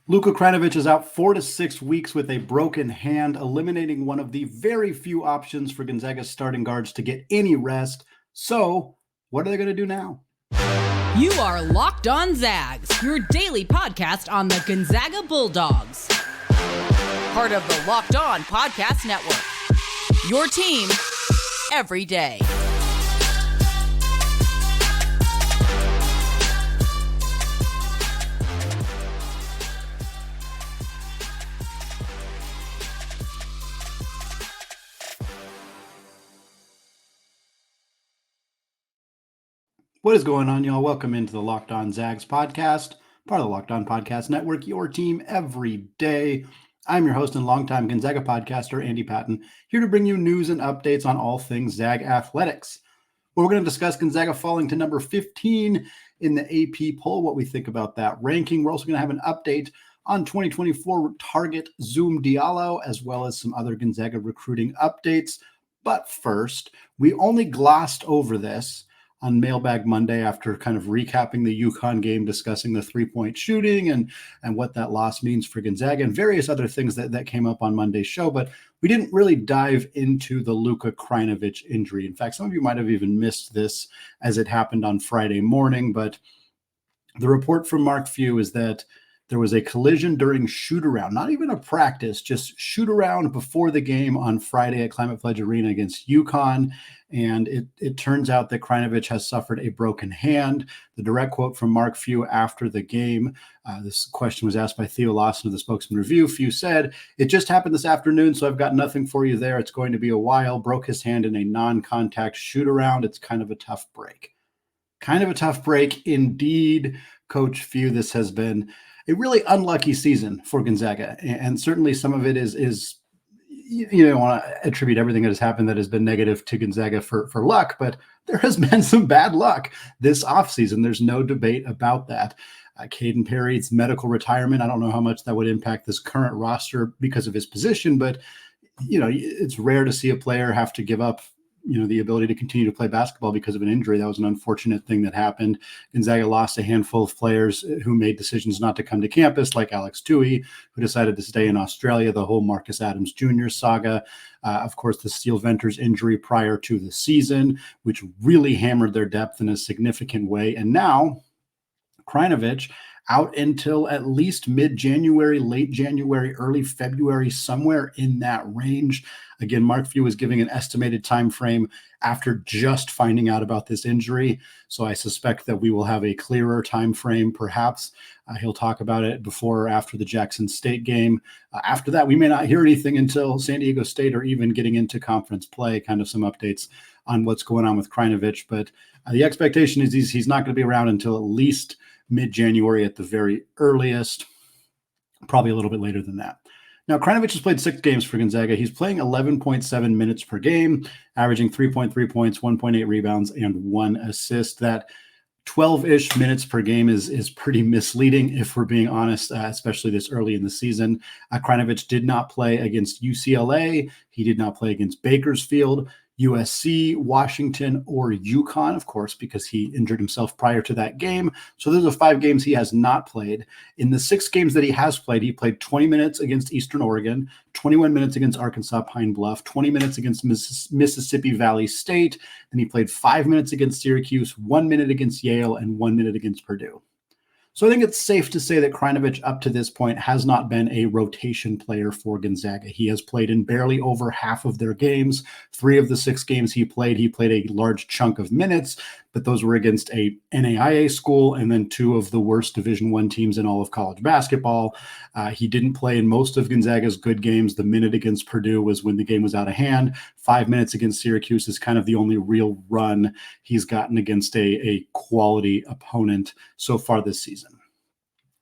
Luka Krajnovic is out 4 to 6 weeks with a broken hand, eliminating one of the very few options for Gonzaga's starting guards to get any rest. So, what are they going to do now? You are Locked On Zags, your daily podcast on the Gonzaga Bulldogs. Part of the Locked On Podcast Network. Your team every day. What is going on, y'all? Welcome into the Locked On Zags podcast, part of the Locked On Podcast Network, your team every day. I'm your host and longtime Gonzaga podcaster, Andy Patton, here to bring you news and updates on all things Zag athletics. We're going to discuss Gonzaga falling to number 15 in the AP poll, what we think about that ranking. We're also going to have an update on 2024 target Zoom Diallo, as well as some other Gonzaga recruiting updates. But first, we only glossed over this on Mailbag Monday after kind of recapping the UConn game, discussing the three-point shooting and what that loss means for Gonzaga and various other things that came up on Monday's show. But we didn't really dive into the Luka Krajnovic injury. In fact, some of you might have even missed this as it happened on Friday morning. But the report from Mark Few is that there was a collision during shoot-around, not even a practice, just shoot-around before the game on Friday at Climate Pledge Arena against UConn. And it turns out that Krajnovic has suffered a broken hand. The direct quote from Mark Few after the game, this question was asked by Theo Lawson of the Spokesman Review. Few said, "It just happened this afternoon, so I've got nothing for you there. It's going to be a while. Broke his hand in a non-contact shoot-around. It's kind of a tough break." Kind of a tough break indeed, Coach Few. This has been a really unlucky season for Gonzaga. And certainly some of it is you don't want to attribute everything that has happened that has been negative to Gonzaga for luck, but there has been some bad luck this offseason. There's no debate about that. Caden Perry's medical retirement, I don't know how much that would impact this current roster because of his position, but it's rare to see a player have to give up the ability to continue to play basketball because of an injury. That was an unfortunate thing that happened. Gonzaga lost a handful of players who made decisions not to come to campus, like Alex Tui, who decided to stay in Australia, the whole Marcus Adams Jr. saga. Of course, the Steel Venters injury prior to the season, which really hammered their depth in a significant way. And now Krajnovic out until at least mid-January, late January, early February, somewhere in that range. Again, Mark Few is giving an estimated time frame after just finding out about this injury. So I suspect that we will have a clearer time frame, perhaps. He'll talk about it before or after the Jackson State game. After that, we may not hear anything until San Diego State or even getting into conference play, kind of some updates on what's going on with Krajnovic. But the expectation is he's not going to be around until at least mid-January at the very earliest, probably a little bit later than that. Now, Krajnovic has played 6 games for Gonzaga. He's playing 11.7 minutes per game, averaging 3.3 points, 1.8 rebounds, and 1 assist. That 12-ish minutes per game is pretty misleading, if we're being honest, especially this early in the season. Krajnovic did not play against UCLA. He did not play against Bakersfield, USC, Washington, or UConn, of course, because he injured himself prior to that game. So those are 5 games he has not played. In the 6 games that he has played, he played 20 minutes against Eastern Oregon, 21 minutes against Arkansas Pine Bluff, 20 minutes against Mississippi Valley State. Then he played 5 minutes against Syracuse, 1 minute against Yale, and 1 minute against Purdue. So I think it's safe to say that Krajnovic up to this point has not been a rotation player for Gonzaga. He has played in barely over half of their games. 3 of the 6 games he played a large chunk of minutes, but those were against a NAIA school and then 2 of the worst Division I teams in all of college basketball. He didn't play in most of Gonzaga's good games. The minute against Purdue was when the game was out of hand. 5 minutes against Syracuse is kind of the only real run he's gotten against a quality opponent so far this season.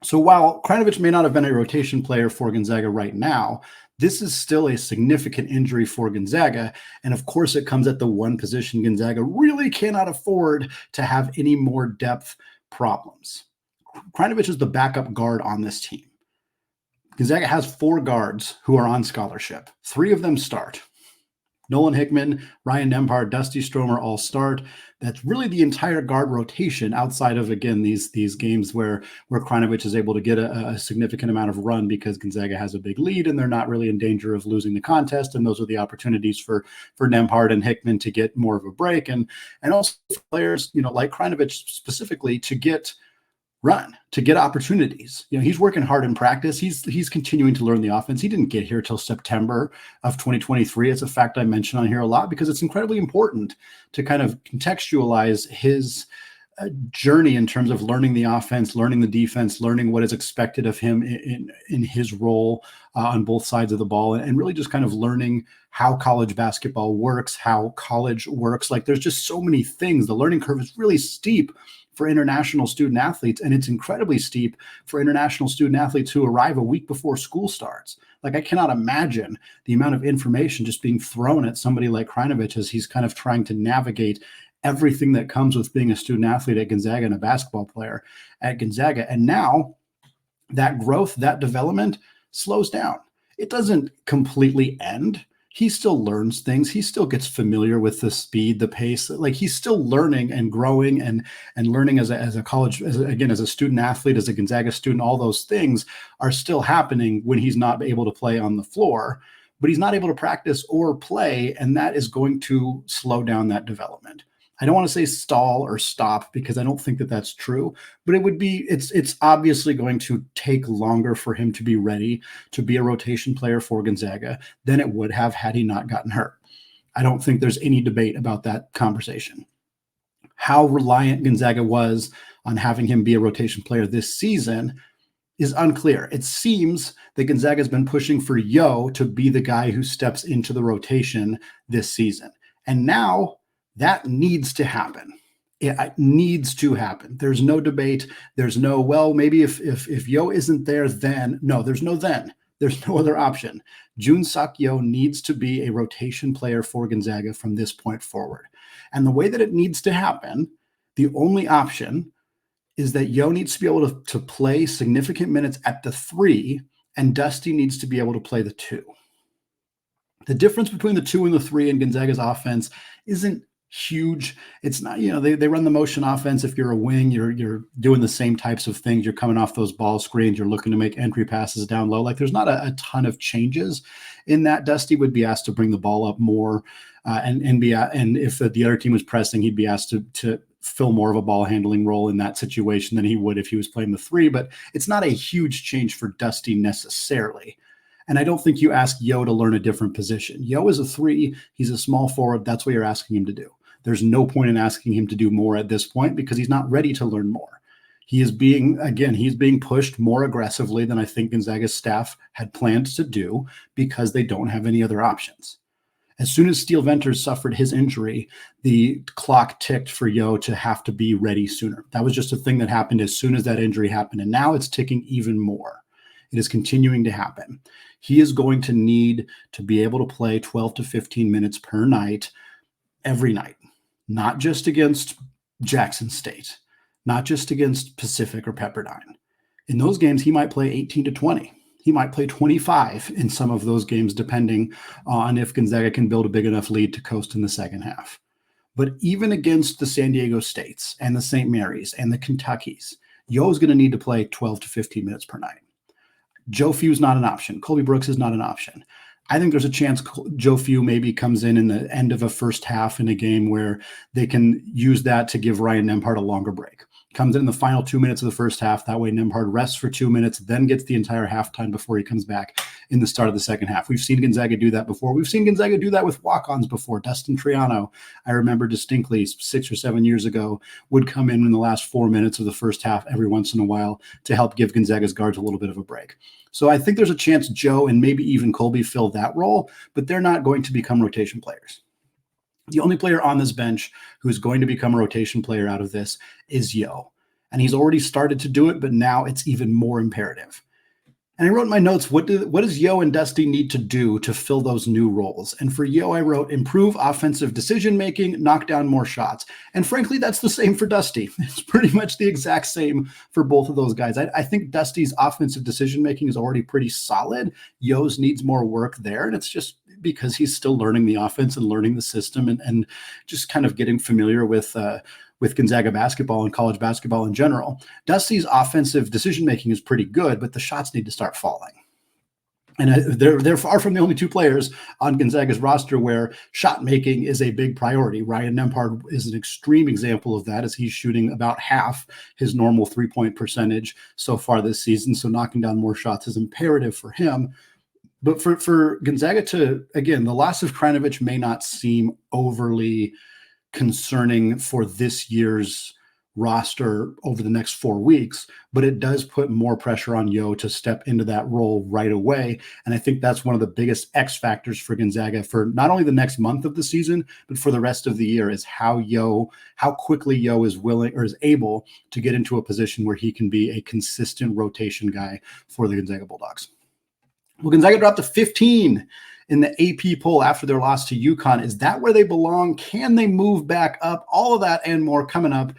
So while Krajnovic may not have been a rotation player for Gonzaga right now, this is still a significant injury for Gonzaga. And of course, it comes at the one position Gonzaga really cannot afford to have any more depth problems. Krajnovic is the backup guard on this team. Gonzaga has 4 guards who are on scholarship. 3 of them start. Nolan Hickman, Ryan Nembhard, Dusty Stromer all start. That's really the entire guard rotation outside of, again, these games where Krajnovic is able to get a significant amount of run because Gonzaga has a big lead and they're not really in danger of losing the contest. And those are the opportunities for Nembhard and Hickman to get more of a break. And also for players, like Krajnovic specifically, to get run, to get opportunities. He's working hard in practice. He's continuing to learn the offense. He didn't get here till September of 2023. It's a fact I mention on here a lot because it's incredibly important to kind of contextualize his journey in terms of learning the offense, learning the defense, learning what is expected of him in his role on both sides of the ball, and really just kind of learning how college basketball works, how college works. Like, there's just so many things. The learning curve is really steep for international student athletes, and it's incredibly steep for international student athletes who arrive a week before school starts. Like, I cannot imagine the amount of information just being thrown at somebody like Krajnovic as he's kind of trying to navigate everything that comes with being a student athlete at Gonzaga and a basketball player at Gonzaga. And now that growth, that development slows down. It doesn't completely end. He still learns things. He still gets familiar with the speed, the pace. Like, he's still learning and growing and learning as a college, as a student athlete, as a Gonzaga student. All those things are still happening when he's not able to play on the floor, but he's not able to practice or play, and that is going to slow down that development. I don't want to say stall or stop because I don't think that that's true, but it's obviously going to take longer for him to be ready to be a rotation player for Gonzaga than it would have had he not gotten hurt. I don't think there's any debate about that conversation. How reliant Gonzaga was on having him be a rotation player this season is unclear. It seems that Gonzaga has been pushing for Yeo to be the guy who steps into the rotation this season. And now that needs to happen. It needs to happen. There's no debate. There's no, well, maybe if Yeo isn't there, then. No, there's no then. There's no other option. Jun Seok Yeo needs to be a rotation player for Gonzaga from this point forward. And the way that it needs to happen, the only option is that Yeo needs to be able to play significant minutes at the 3, and Dusty needs to be able to play the 2. The difference between the 2 and the 3 in Gonzaga's offense isn't huge. It's not, they run the motion offense. If you're a wing, you're doing the same types of things. You're coming off those ball screens. You're looking to make entry passes down low. Like, there's not a ton of changes in that. Dusty would be asked to bring the ball up more, and if the other team was pressing, he'd be asked to fill more of a ball handling role in that situation than he would if he was playing the 3. But it's not a huge change for Dusty necessarily. And I don't think you ask Yeo to learn a different position. Yeo is a 3. He's a small forward. That's what you're asking him to do. There's no point in asking him to do more at this point because he's not ready to learn more. He's being pushed more aggressively than I think Gonzaga's staff had planned to do because they don't have any other options. As soon as Steele Venters suffered his injury, the clock ticked for Yeo to have to be ready sooner. That was just a thing that happened as soon as that injury happened. And now it's ticking even more. It is continuing to happen. He is going to need to be able to play 12 to 15 minutes per night, every night, not just against Jackson State, not just against Pacific or Pepperdine. In those games, he might play 18 to 20. He might play 25 in some of those games, depending on if Gonzaga can build a big enough lead to coast in the second half. But even against the San Diego States and the St. Mary's and the Kentuckys, Yeo's going to need to play 12 to 15 minutes per night. Joe Few's not an option. Colby Brooks is not an option. I think there's a chance Joe Few maybe comes in the end of a first half in a game where they can use that to give Ryan Nembhard a longer break. Comes in the final 2 minutes of the first half. That way Nembhard rests for 2 minutes, then gets the entire halftime before he comes back in the start of the second half. We've seen Gonzaga do that before. We've seen Gonzaga do that with walk-ons before. Dustin Triano, I remember distinctly 6 or 7 years ago, would come in the last 4 minutes of the first half every once in a while to help give Gonzaga's guards a little bit of a break. So I think there's a chance Joe and maybe even Colby fill that role, but they're not going to become rotation players. The only player on this bench who is going to become a rotation player out of this is Yeo. And he's already started to do it, but now it's even more imperative. And I wrote in my notes, what does Yeo and Dusty need to do to fill those new roles? And for Yeo, I wrote, improve offensive decision-making, knock down more shots. And frankly, that's the same for Dusty. It's pretty much the exact same for both of those guys. I think Dusty's offensive decision-making is already pretty solid. Yeo's needs more work there. And it's just because he's still learning the offense and learning the system and just kind of getting familiar with Gonzaga basketball and college basketball in general. Dusty's offensive decision-making is pretty good, but the shots need to start falling. And they're far from the only two players on Gonzaga's roster where shot making is a big priority. Ryan Nembhard is an extreme example of that, as he's shooting about half his normal three-point percentage so far this season. So knocking down more shots is imperative for him. But for Gonzaga to, again, the loss of Krajnovic may not seem overly concerning for this year's roster over the next 4 weeks, but it does put more pressure on Yeo to step into that role right away. And I think that's one of the biggest X factors for Gonzaga for not only the next month of the season, but for the rest of the year, is how quickly Yeo is willing or is able to get into a position where he can be a consistent rotation guy for the Gonzaga Bulldogs. Well, Gonzaga dropped to 15 in the AP poll after their loss to UConn. Is that where they belong? Can they move back up? All of that and more coming up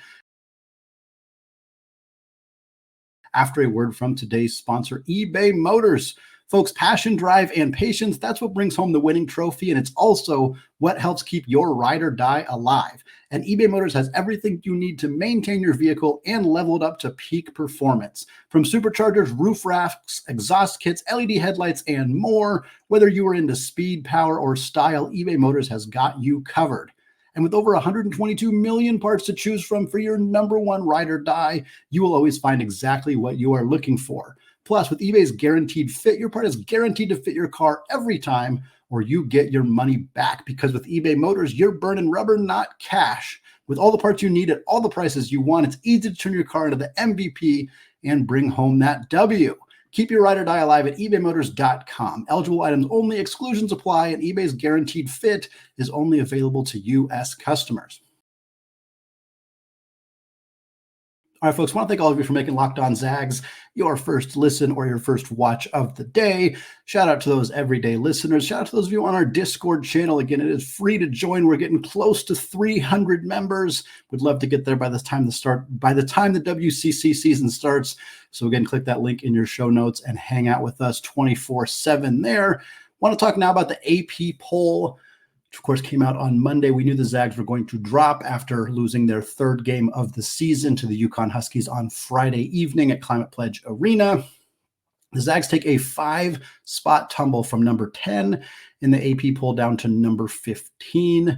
after a word from today's sponsor, eBay Motors. Folks, passion, drive, and patience, that's what brings home the winning trophy, and it's also what helps keep your ride or die alive. And eBay Motors has everything you need to maintain your vehicle and level it up to peak performance. From superchargers, roof racks, exhaust kits, LED headlights, and more, whether you are into speed, power, or style, eBay Motors has got you covered. And with over 122 million parts to choose from for your number one ride or die, you will always find exactly what you are looking for. Plus, with eBay's Guaranteed Fit, your part is guaranteed to fit your car every time, or you get your money back. Because with eBay Motors, you're burning rubber, not cash. With all the parts you need at all the prices you want, it's easy to turn your car into the MVP and bring home that W. Keep your ride or die alive at ebaymotors.com. Eligible items only, exclusions apply, and eBay's Guaranteed Fit is only available to U.S. customers. All right, folks, I want to thank all of you for making Locked On Zags your first listen or your first watch of the day. Shout out to those everyday listeners. Shout out to those of you on our Discord channel. Again, it is free to join. We're getting close to 300 members. We'd love to get there by the time the WCC season starts. So again, click that link in your show notes and hang out with us 24/7 there. Want to talk now about the AP poll, which of course came out on Monday. We knew the Zags were going to drop after losing their third game of the season to the UConn Huskies on Friday evening at Climate Pledge Arena. The Zags take a 5-spot tumble from number 10 in the AP poll down to number 15.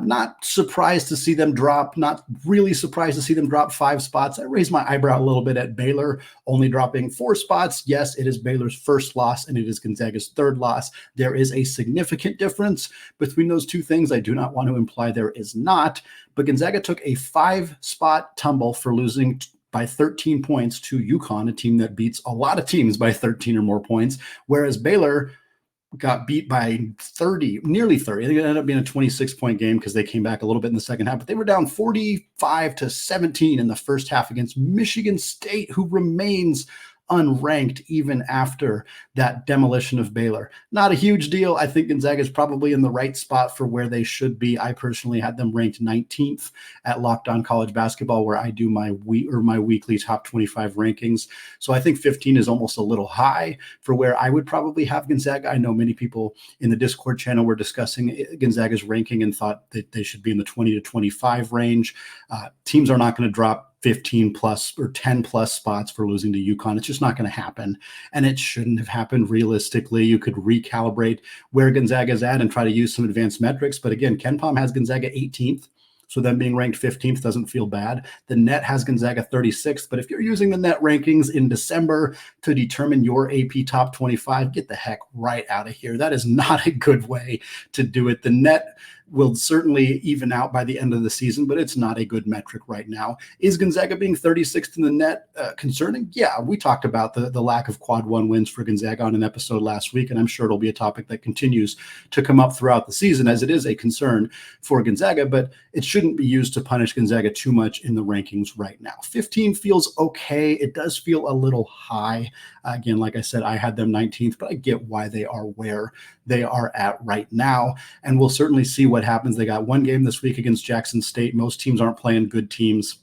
Not surprised to see them drop, not really surprised to see them drop 5 spots. I raised my eyebrow a little bit at Baylor only dropping 4 spots. Yes, it is Baylor's first loss and it is Gonzaga's third loss. There is a significant difference between those two things. I do not want to imply there is not, but Gonzaga took a 5-spot tumble for losing by 13 points to UConn, a team that beats a lot of teams by 13 or more points, whereas Baylor got beat by 30, nearly 30. I think it ended up being a 26-point game because they came back a little bit in the second half, but they were down 45-17 in the first half against Michigan State, who remains unranked even after that demolition of Baylor. Not a huge deal. I think Gonzaga is probably in the right spot for where they should be. I personally had them ranked 19th at Locked On College Basketball, where I do my weekly top 25 rankings. So I think 15 is almost a little high for where I would probably have Gonzaga. I know many people in the Discord channel were discussing Gonzaga's ranking and thought that they should be in the 20 to 25 range. Teams are not going to drop 15 plus or 10 plus spots for losing to UConn. It's just not going to happen. And it shouldn't have happened realistically. You could recalibrate where Gonzaga is at and try to use some advanced metrics. But again, KenPom has Gonzaga 18th. So them being ranked 15th doesn't feel bad. The net has Gonzaga 36th. But if you're using the net rankings in December to determine your AP top 25, get the heck right out of here. That is not a good way to do it. The net will certainly even out by the end of the season, but it's not a good metric right now. Is Gonzaga being 36th in the net concerning? Yeah, we talked about the lack of quad one wins for Gonzaga on an episode last week, and I'm sure it'll be a topic that continues to come up throughout the season as it is a concern for Gonzaga, but it shouldn't be used to punish Gonzaga too much in the rankings right now. 15 feels okay. It does feel a little high. Again, like I said, I had them 19th, but I get why they are where they are at right now, and we'll certainly see what happens. They got one game this week against Jackson State. Most teams aren't playing good teams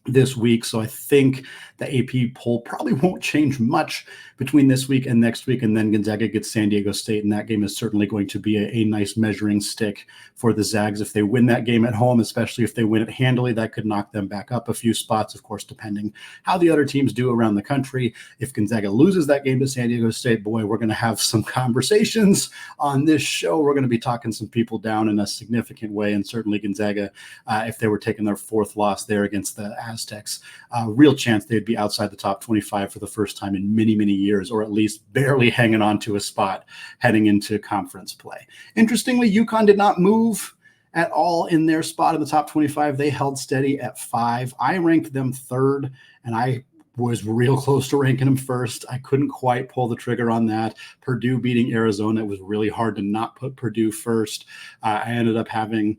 this week. So I think the AP poll probably won't change much between this week and next week. And then Gonzaga gets San Diego State, and that game is certainly going to be a nice measuring stick for the Zags. If they win that game at home, especially if they win it handily, that could knock them back up a few spots, of course, depending how the other teams do around the country. If Gonzaga loses that game to San Diego State, boy, we're going to have some conversations on this show. We're going to be talking some people down in a significant way, and certainly Gonzaga, if they were taking their fourth loss there against the Aztecs, real chance they'd be outside the top 25 for the first time in many, many years, or at least barely hanging on to a spot heading into conference play. Interestingly, UConn did not move at all in their spot in the top 25. They held steady at 5. I ranked them 3rd, and I was real close to ranking them 1st. I couldn't quite pull the trigger on that. Purdue beating Arizona, it was really hard to not put Purdue 1st. I ended up having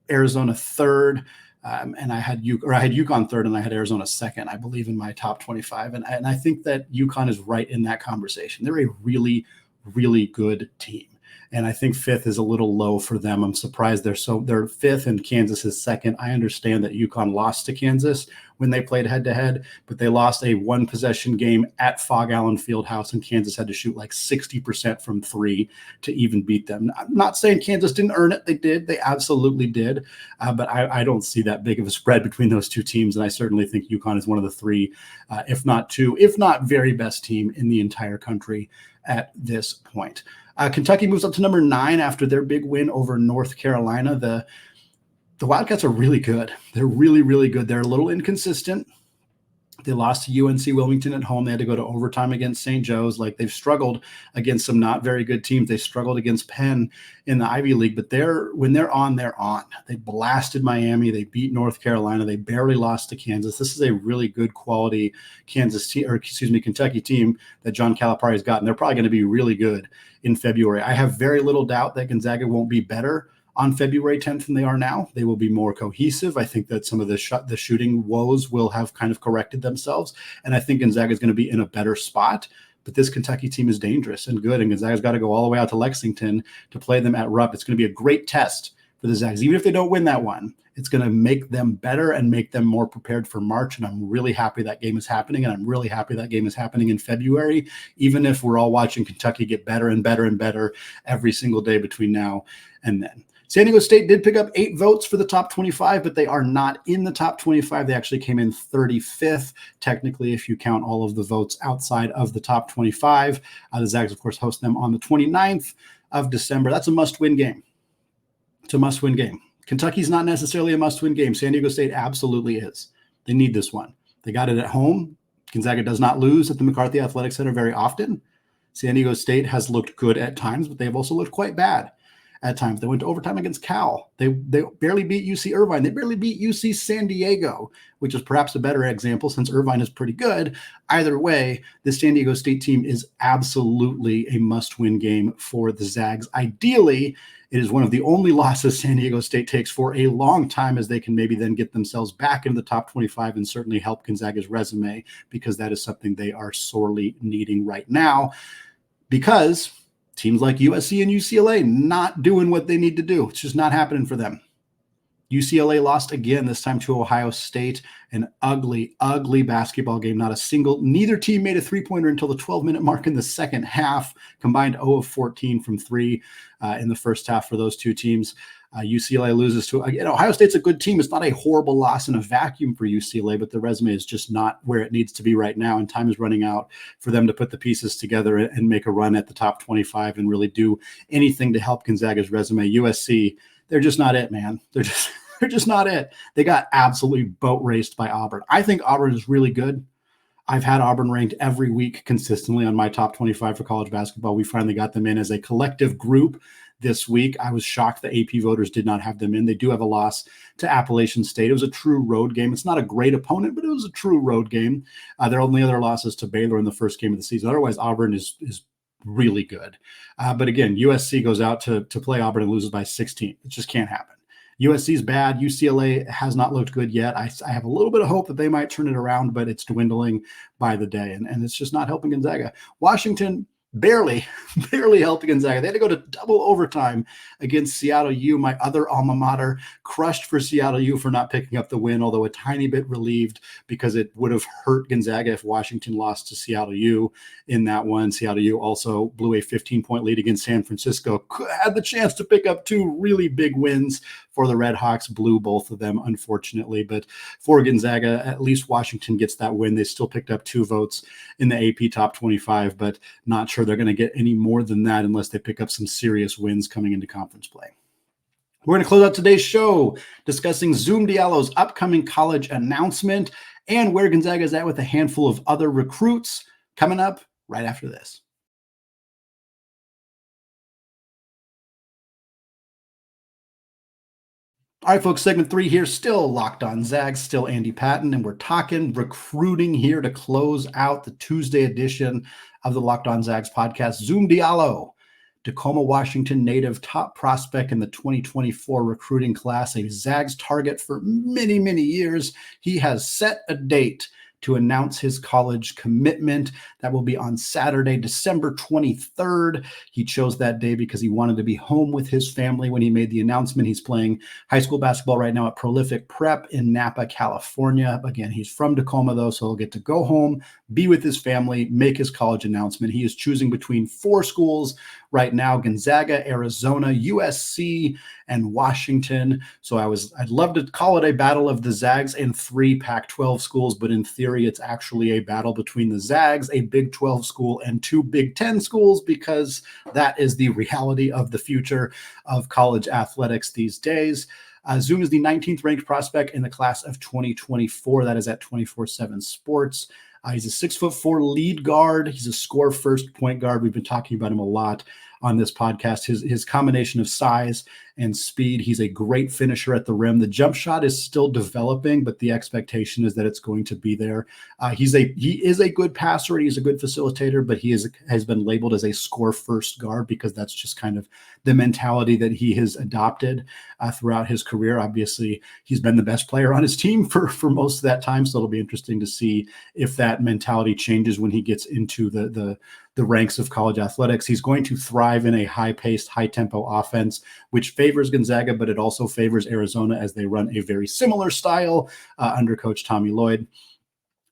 Arizona 3rd. And I had UConn 3rd, and I had Arizona 2nd, I believe, in my top 25. And I think that UConn is right in that conversation. They're a really, really good team. And I think 5th is a little low for them. I'm surprised they're 5th and Kansas is 2nd. I understand that UConn lost to Kansas when they played head-to-head, but they lost a one-possession game at Fog Allen Fieldhouse, and Kansas had to shoot like 60% from 3 to even beat them. I'm not saying Kansas didn't earn it. They did. They absolutely did. But I don't see that big of a spread between those two teams, and I certainly think UConn is one of the 3, if not 2, if not very best team in the entire country at this point. Kentucky moves up to number 9 after their big win over North Carolina. The Wildcats are really good. They're really, really good. They're a little inconsistent. They lost to UNC Wilmington at home. They had to go to overtime against St. Joe's. Like, they've struggled against some not very good teams. They struggled against Penn in the Ivy League, but when they're on, they're on. They blasted Miami. They beat North Carolina. They barely lost to Kansas. This is a really good quality Kentucky team that John Calipari has gotten. They're probably going to be really good in February. I have very little doubt that Gonzaga won't be better on February 10th than they are now. They will be more cohesive. I think that some of the shooting woes will have kind of corrected themselves. And I think Gonzaga is going to be in a better spot. But this Kentucky team is dangerous and good. And Gonzaga's got to go all the way out to Lexington to play them at Rupp. It's going to be a great test for the Zags. Even if they don't win that one, it's going to make them better and make them more prepared for March. And I'm really happy that game is happening. And I'm really happy that game is happening in February, even if we're all watching Kentucky get better and better and better every single day between now and then. San Diego State did pick up 8 votes for the top 25, but they are not in the top 25. They actually came in 35th, technically, if you count all of the votes outside of the top 25. The Zags, of course, host them on the 29th of December. That's a must-win game. It's a must-win game. Kentucky's not necessarily a must-win game. San Diego State absolutely is. They need this one. They got it at home. Gonzaga does not lose at the McCarthy Athletic Center very often. San Diego State has looked good at times, but they've also looked quite bad at times. They went to overtime against Cal. They barely beat UC Irvine. They barely beat UC San Diego, which is perhaps a better example since Irvine is pretty good. Either way, the San Diego State team is absolutely a must-win game for the Zags. Ideally, it is one of the only losses San Diego State takes for a long time, as they can maybe then get themselves back into the top 25 and certainly help Gonzaga's resume, because that is something they are sorely needing right now, because teams like USC and UCLA not doing what they need to do. It's just not happening for them. UCLA lost again, this time to Ohio State. An ugly, ugly basketball game. Neither team made a three-pointer until the 12-minute mark in the second half. Combined 0 of 14 from 3 in the first half for those two teams. UCLA loses to, Ohio State's a good team. It's not a horrible loss in a vacuum for UCLA, but the resume is just not where it needs to be right now. And time is running out for them to put the pieces together and make a run at the top 25 and really do anything to help Gonzaga's resume. USC, they're just not it, man. They're just not it. They got absolutely boat raced by Auburn. I think Auburn is really good. I've had Auburn ranked every week consistently on my top 25 for college basketball. We finally got them in as a collective group this week. I was shocked the AP voters did not have them in. They do have a loss to Appalachian State. It was a true road game. It's not a great opponent, but it was a true road game. Their only other losses to Baylor in the first game of the season. Otherwise, Auburn is really good. But again, USC goes out to play Auburn and loses by 16. It just can't happen. USC's bad. UCLA has not looked good yet. I have a little bit of hope that they might turn it around, but it's dwindling by the day, and it's just not helping Gonzaga. Washington barely helped Gonzaga. They had to go to double overtime against Seattle U, my other alma mater. Crushed for Seattle U for not picking up the win, although a tiny bit relieved because it would have hurt Gonzaga if Washington lost to Seattle U in that one. Seattle U also blew a 15-point lead against San Francisco. Had the chance to pick up two really big wins for the Red Hawks, blew both of them, unfortunately. But for Gonzaga, at least Washington gets that win. They still picked up 2 votes in the AP Top 25, but not sure they're going to get any more than that unless they pick up some serious wins coming into conference play. We're going to close out today's show discussing Zoom Diallo's upcoming college announcement and where Gonzaga is at with a handful of other recruits coming up right after this. All right, folks, segment 3 here, still Locked On Zags, still Andy Patton, and we're talking recruiting here to close out the Tuesday edition of the Locked On Zags podcast. Zoom Diallo, Tacoma, Washington native, top prospect in the 2024 recruiting class, a Zags target for many, many years. He has set a date to announce his college commitment. That will be on Saturday, December 23rd. He chose that day because he wanted to be home with his family when he made the announcement. He's playing high school basketball right now at Prolific Prep in Napa, California. Again, he's from Tacoma, though, so he'll get to go home, be with his family, make his college announcement. He is choosing between 4 schools right now: Gonzaga, Arizona, USC, and Washington. So I'd love to call it a battle of the Zags and 3 Pac-12 schools, but in theory, it's actually a battle between the Zags, a Big 12 school, and 2 Big 10 schools, because that is the reality of the future of college athletics these days. Zoom is the 19th ranked prospect in the class of 2024. That is at 24/7 Sports. He's a 6'4" lead guard. He's a score first point guard. We've been talking about him a lot on this podcast. His combination of size and speed. He's a great finisher at the rim. The jump shot is still developing, but the expectation is that it's going to be there. He is a good passer. He's a good facilitator, but he has been labeled as a score first guard because that's just kind of the mentality that he has adopted throughout his career. Obviously, he's been the best player on his team for most of that time, so it'll be interesting to see if that mentality changes when he gets into the ranks of college athletics. He's going to thrive in a high-paced, high-tempo offense, which favors Gonzaga, but it also favors Arizona as they run a very similar style under Coach Tommy Lloyd.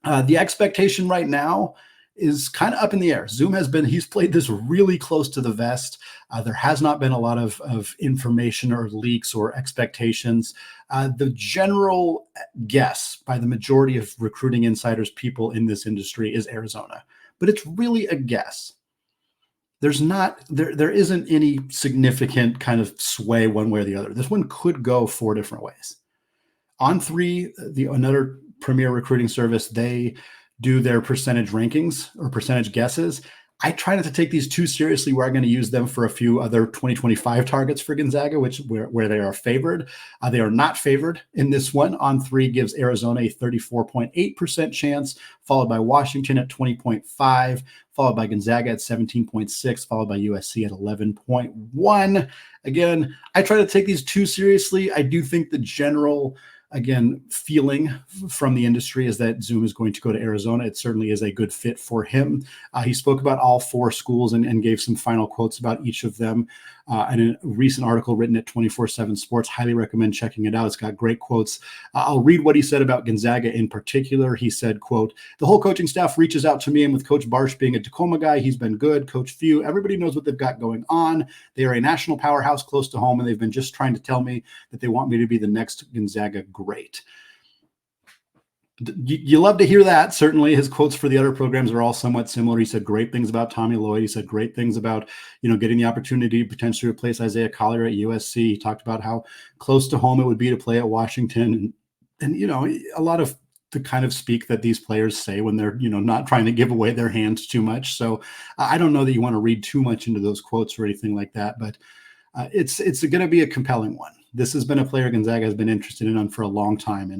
The expectation right now is kind of up in the air. Zoom he's played this really close to the vest. There has not been a lot of information or leaks or expectations. The general guess by the majority of recruiting insiders, people in this industry, is Arizona, but it's really a guess. There isn't any significant kind of sway one way or the other. This one could go 4 different ways. On3, another premier recruiting service, they do their percentage rankings or percentage guesses. I try not to take these too seriously, where I'm going to use them for a few other 2025 targets for Gonzaga, where they are favored. They are not favored in this one. On3 gives Arizona a 34.8% chance, followed by Washington at 20.5%, followed by Gonzaga at 17.6%, followed by USC at 11.1%. Again, I try to take these too seriously. I do think the general feeling from the industry is that Zoom is going to go to Arizona. It certainly is a good fit for him. He spoke about all 4 schools and gave some final quotes about each of them in a recent article written at 24/7 Sports. Highly recommend checking it out. It's got great quotes. I'll read what he said about Gonzaga in particular. He said, quote, "The whole coaching staff reaches out to me, and with Coach Barsh being a Tacoma guy, he's been good. Coach Few, everybody knows what they've got going on. They are a national powerhouse close to home, and they've been just trying to tell me that they want me to be the next Gonzaga great." You love to hear that. Certainly his quotes for the other programs are all somewhat similar. He said great things about Tommy Lloyd. He said great things about, getting the opportunity to potentially replace Isaiah Collier at USC. He talked about how close to home it would be to play at Washington. And a lot of the kind of speak that these players say when they're, not trying to give away their hands too much. So I don't know that you want to read too much into those quotes or anything like that, but it's going to be a compelling one. This has been a player Gonzaga has been interested in for a long time,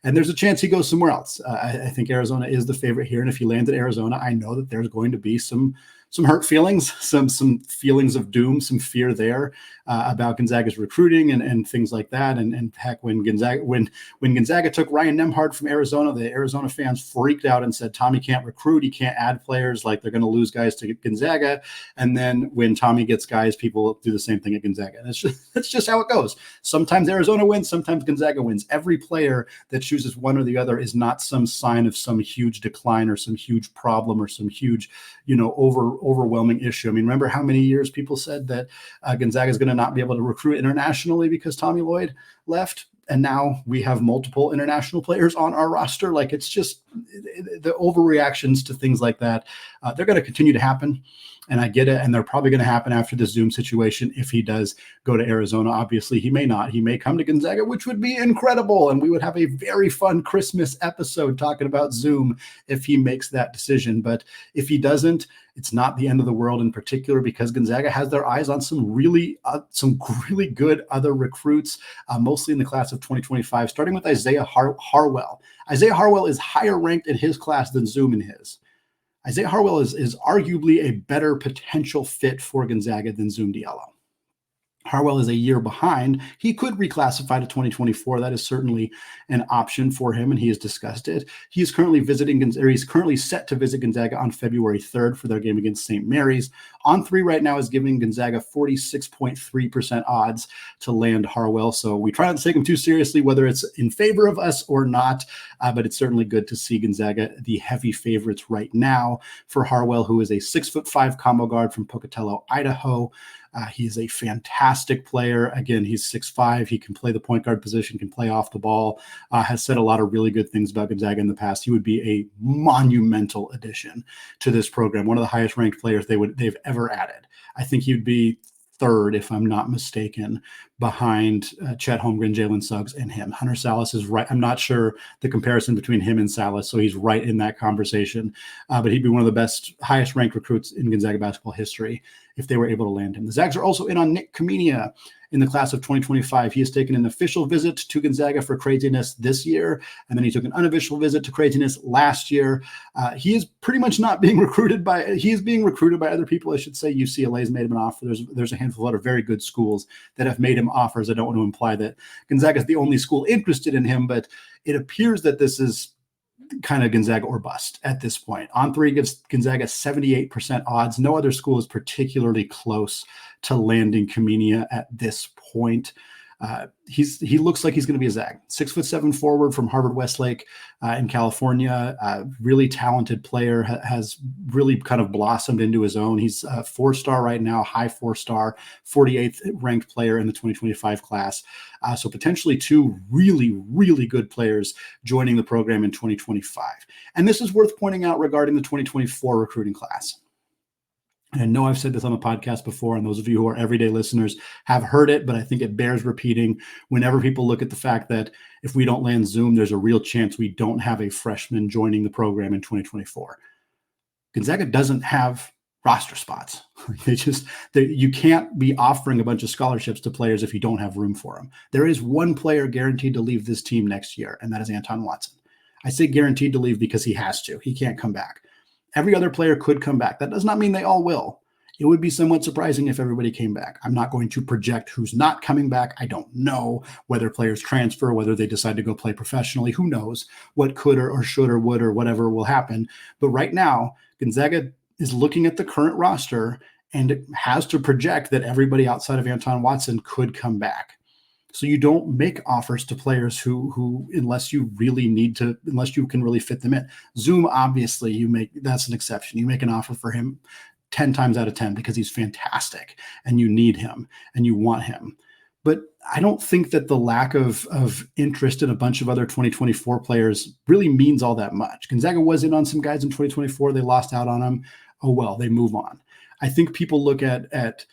and there's a chance he goes somewhere else. I think Arizona is the favorite here, and if he lands at Arizona, I know that there's going to be some hurt feelings, some feelings of doom, some fear there about Gonzaga's recruiting and things like that. And heck, when Gonzaga took Ryan Nembhard from Arizona, the Arizona fans freaked out and said Tommy can't recruit, he can't add players, like they're going to lose guys to Gonzaga. And then when Tommy gets guys, people do the same thing at Gonzaga. And that's just how it goes. Sometimes Arizona wins, sometimes Gonzaga wins. Every player that chooses one or the other is not some sign of some huge decline or some huge problem or some huge, overwhelming issue. I mean, remember how many years people said that Gonzaga is going to not be able to recruit internationally because Tommy Lloyd left? And now we have multiple international players on our roster. Like, it's just the overreactions to things like that. They're going to continue to happen. And I get it. And they're probably going to happen after the Zoom situation. If he does go to Arizona, obviously he may not. He may come to Gonzaga, which would be incredible. And we would have a very fun Christmas episode talking about Zoom if he makes that decision. But if he doesn't, it's not the end of the world, in particular because Gonzaga has their eyes on some really good other recruits, mostly in the class of 2025, starting with Isaiah Harwell. Isaiah Harwell is higher ranked in his class than Zoom in his. Isaiah Harwell is arguably a better potential fit for Gonzaga than Zoom Diallo. Harwell is a year behind. He could reclassify to 2024. That is certainly an option for him, and he has discussed it. He is currently he's currently set to visit Gonzaga on February 3rd for their game against St. Mary's. On3 right now is giving Gonzaga 46.3% odds to land Harwell. So we try not to take him too seriously, whether it's in favor of us or not, but it's certainly good to see Gonzaga the heavy favorites right now for Harwell, who is a 6'5" combo guard from Pocatello, Idaho. He's a fantastic player. Again, he's 6'5". He can play the point guard position, can play off the ball, has said a lot of really good things about Gonzaga in the past. He would be a monumental addition to this program, one of the highest ranked players they've ever added. I think he'd be third, if I'm not mistaken, behind Chet Holmgren, Jalen Suggs, and him. Hunter Salas is right. I'm not sure the comparison between him and Salas, so he's right in that conversation. But he'd be one of the best, highest ranked recruits in Gonzaga basketball history if they were able to land him. The Zags are also in on Nick Kamenia in the class of 2025. He has taken an official visit to Gonzaga for craziness this year, and then he took an unofficial visit to craziness last year. He is pretty much not being recruited he is being recruited by other people. I should say UCLA's made him an offer. There's a handful of other very good schools that have made him offers. I don't want to imply that Gonzaga is the only school interested in him, but it appears that this is kind of Gonzaga or bust at this point. On3 gives Gonzaga 78% odds. No other school is particularly close to landing Kamenia at this point. He looks like he's going to be a Zag. 6'7" forward from Harvard Westlake in California. Really talented player, has really kind of blossomed into his own. He's a 4-star right now, high 4-star, 48th ranked player in the 2025 class. So potentially two really, really good players joining the program in 2025. And this is worth pointing out regarding the 2024 recruiting class. And I know I've said this on the podcast before, and those of you who are everyday listeners have heard it, but I think it bears repeating whenever people look at the fact that if we don't land Zoom, there's a real chance we don't have a freshman joining the program in 2024. Gonzaga doesn't have roster spots. You can't be offering a bunch of scholarships to players if you don't have room for them. There is one player guaranteed to leave this team next year, and that is Anon Watson. I say guaranteed to leave because he has to. He can't come back. Every other player could come back. That does not mean they all will. It would be somewhat surprising if everybody came back. I'm not going to project who's not coming back. I don't know whether players transfer, whether they decide to go play professionally. Who knows what could or should or would or whatever will happen. But right now, Gonzaga is looking at the current roster and it has to project that everybody outside of Anon Watson could come back. So you don't make offers to players who unless you can really fit them in. Zoom, obviously, that's an exception. You make an offer for him 10 times out of 10 because he's fantastic and you need him and you want him. But I don't think that the lack of interest in a bunch of other 2024 players really means all that much. Gonzaga was in on some guys in 2024. They lost out on them. Oh, well, they move on. I think people look at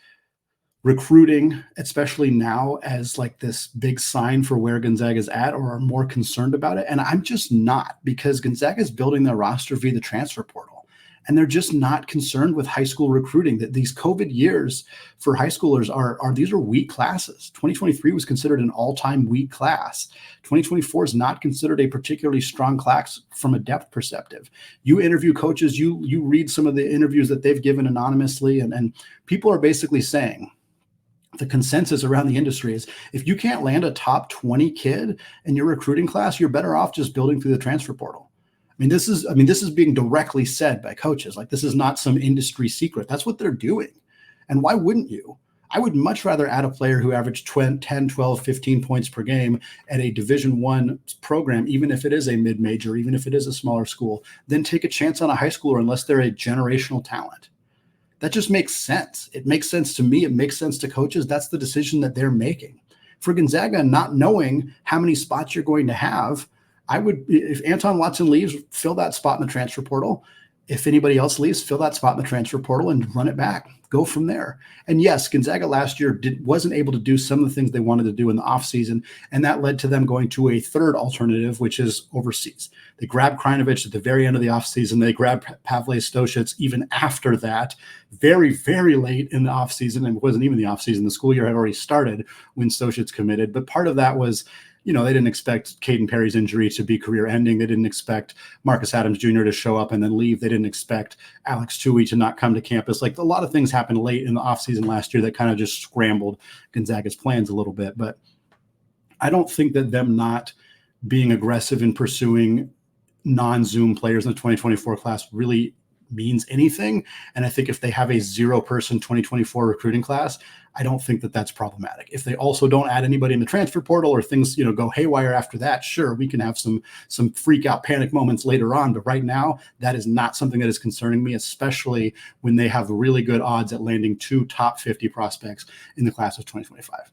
recruiting, especially now, as like this big sign for where Gonzaga's at or are more concerned about it. And I'm just not, because Gonzaga is building their roster via the transfer portal. And they're just not concerned with high school recruiting. That these COVID years for high schoolers these are weak classes. 2023 was considered an all-time weak class. 2024 is not considered a particularly strong class from a depth perspective. You interview coaches, you read some of the interviews that they've given anonymously, and people are basically saying the consensus around the industry is if you can't land a top 20 kid in your recruiting class, you're better off just building through the transfer portal. This is being directly said by coaches. Like, this is not some industry secret. That's what they're doing. And why wouldn't you? I would much rather add a player who averaged 10, 12, 15 points per game at a Division I program, even if it is a mid-major, even if it is a smaller school, than take a chance on a high schooler unless they're a generational talent. That just makes sense. It makes sense to me. It makes sense to coaches. That's the decision that they're making. For Gonzaga, not knowing how many spots you're going to have, I would, if Anon Watson leaves, fill that spot in the transfer portal. If anybody else leaves, fill that spot in the transfer portal and run it back. Go from there. And yes, Gonzaga last year wasn't able to do some of the things they wanted to do in the offseason, and that led to them going to a third alternative, which is overseas. They grabbed Krajnovic at the very end of the offseason. They grabbed Pavle Stosic even after that, very, very late in the offseason, and it wasn't even the offseason. The school year had already started when Stosic committed, but part of that was, they didn't expect Caden Perry's injury to be career-ending. They didn't expect Marcus Adams Jr. to show up and then leave. They didn't expect Alex Tui to not come to campus. Like, a lot of things happened late in the offseason last year that kind of just scrambled Gonzaga's plans a little bit. But I don't think that them not being aggressive in pursuing non-Zoom players in the 2024 class really means anything. And I think if they have a 0-person 2024 recruiting class, I don't think that that's problematic. If they also don't add anybody in the transfer portal or things, go haywire after that, sure, we can have some freak out panic moments later on. But right now, that is not something that is concerning me, especially when they have really good odds at landing 2 top 50 prospects in the class of 2025.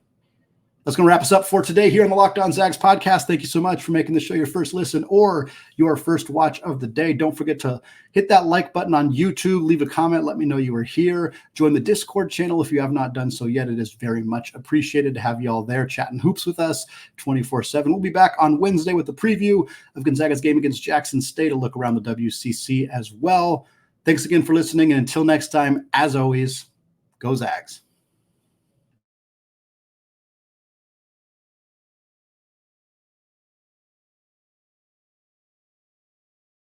That's going to wrap us up for today here on the Locked On Zags podcast. Thank you so much for making the show your first listen or your first watch of the day. Don't forget to hit that like button on YouTube. Leave a comment. Let me know you were here. Join the Discord channel if you have not done so yet. It is very much appreciated to have you all there chatting hoops with us 24/7. We'll be back on Wednesday with the preview of Gonzaga's game against Jackson State, a look around the WCC as well. Thanks again for listening. And until next time, as always, go Zags.